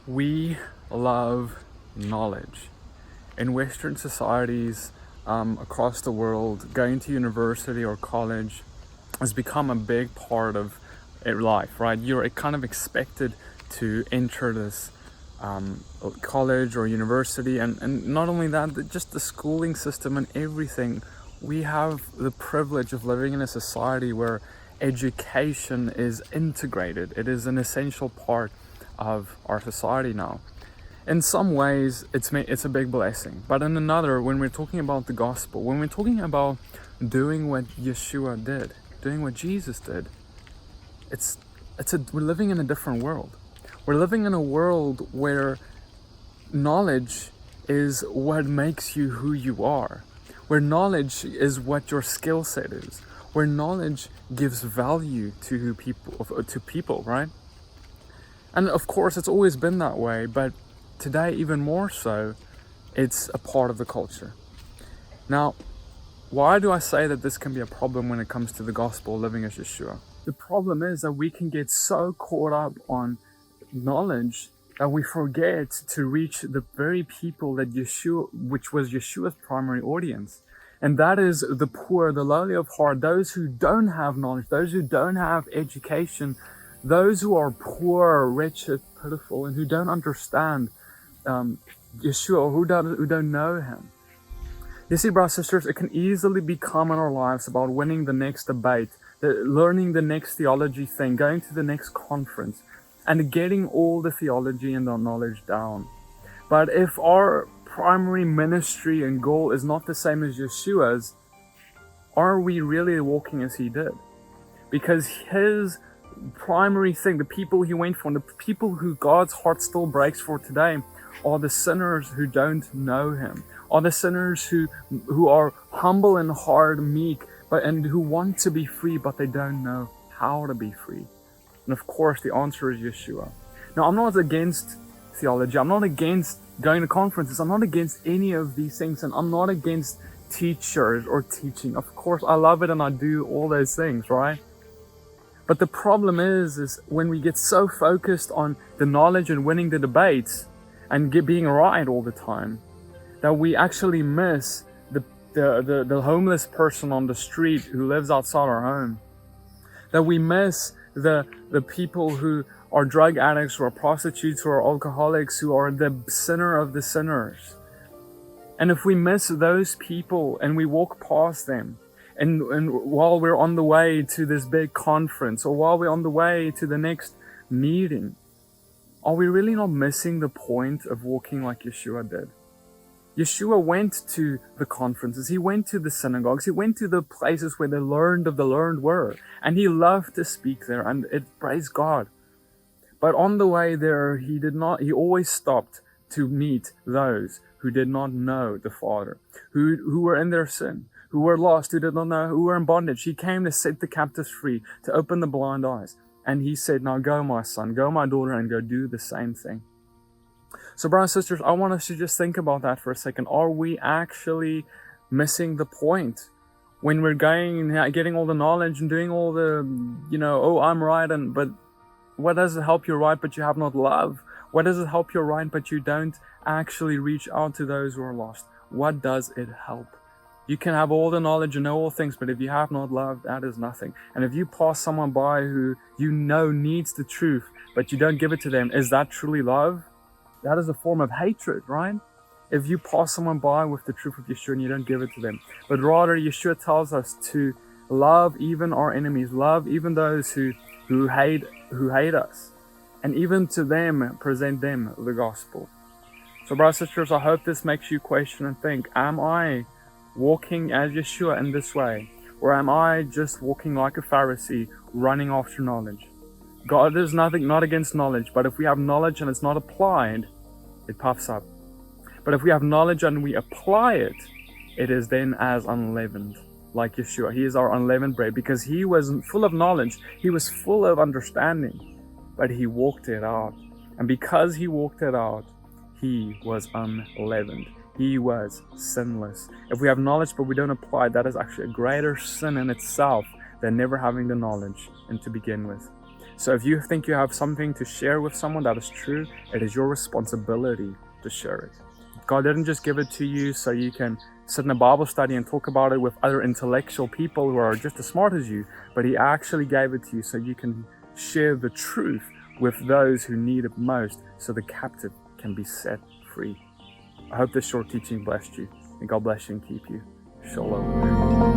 We love knowledge. In Western societies across the world, going to university or college has become a big part of life, right? You're kind of expected to enter this college or university, and not only that, but just the schooling system and everything. We have the privilege of living in a society where education is integrated. It is an essential part of our society now. In some ways, it's a big blessing, but in another, when we're talking about the gospel, when we're talking about doing what Yeshua did, doing what Jesus did, we're living in a different world. We're living in a world where knowledge is what makes you who you are, where knowledge is what your skill set is, where knowledge gives value to people, right? And of course, it's always been that way, but today, even more so, it's a part of the culture. Now, why do I say that this can be a problem when it comes to the gospel, living as Yeshua? The problem is that we can get so caught up on knowledge that we forget to reach the very people that which was Yeshua's primary audience. And that is the poor, the lowly of heart, those who don't have knowledge, those who don't have education, those who are poor, wretched, pitiful, and who don't understand Yeshua, or who don't know him. You see, brothers and sisters, it can easily become in our lives about winning the next debate, learning the next theology thing, going to the next conference, and getting all the theology and the knowledge down. But if our primary ministry and goal is not the same as Yeshua's, are we really walking as he did? Because his primary thing, the people he went for, and the people who God's heart still breaks for today, are the sinners who don't know him, are the sinners who are humble and hard, meek, and who want to be free, but they don't know how to be free. And of course, the answer is Yeshua. Now, I'm not against theology. I'm not against going to conferences. I'm not against any of these things, and I'm not against teachers or teaching. Of course, I love it and I do all those things, right? But the problem is when we get so focused on the knowledge and winning the debates and being right all the time, that we actually miss the homeless person on the street who lives outside our home. That we miss the people who are drug addicts, who are prostitutes, who are alcoholics, who are the sinner of the sinners. And if we miss those people and we walk past them, and while we're on the way to this big conference, or while we're on the way to the next meeting, are we really not missing the point of walking like Yeshua did? Yeshua went to the conferences, he went to the synagogues, he went to the places where the learned of the learned were, and he loved to speak there, and it praise God. But on the way there, he always stopped to meet those who did not know the Father, who were in their sin, who were lost, who did not know, who were in bondage. He came to set the captives free, to open the blind eyes. And he said, now go, my son, go, my daughter, and go do the same thing. So, brothers and sisters, I want us to just think about that for a second. Are we actually missing the point when we're getting all the knowledge and doing all the, I'm right, but what does it help you right, but you have not love? What does it help you right, but you don't actually reach out to those who are lost? What does it help? You can have all the knowledge and know all things, but if you have not love, that is nothing. And if you pass someone by who you know needs the truth, but you don't give it to them, is that truly love? That is a form of hatred, right? If you pass someone by with the truth of Yeshua and you don't give it to them. But rather, Yeshua tells us to love even our enemies, love even those who hate us, and even to them, present them the gospel. So, brothers and sisters, I hope this makes you question and think, am I walking as Yeshua in this way? Or am I just walking like a Pharisee, running after knowledge? God is not against knowledge, but if we have knowledge and it's not applied, it puffs up. But if we have knowledge and we apply it, it is then as unleavened, like Yeshua. He is our unleavened bread, because he was full of knowledge, he was full of understanding, but he walked it out. And because he walked it out, he was unleavened. He was sinless. If we have knowledge but we don't apply, that is actually a greater sin in itself than never having the knowledge and to begin with. So if you think you have something to share with someone that is true, it is your responsibility to share it. God didn't just give it to you so you can sit in a Bible study and talk about it with other intellectual people who are just as smart as you, but He actually gave it to you so you can share the truth with those who need it most, so the captive can be set free. I hope this short teaching blessed you, and God bless you and keep you. Shalom.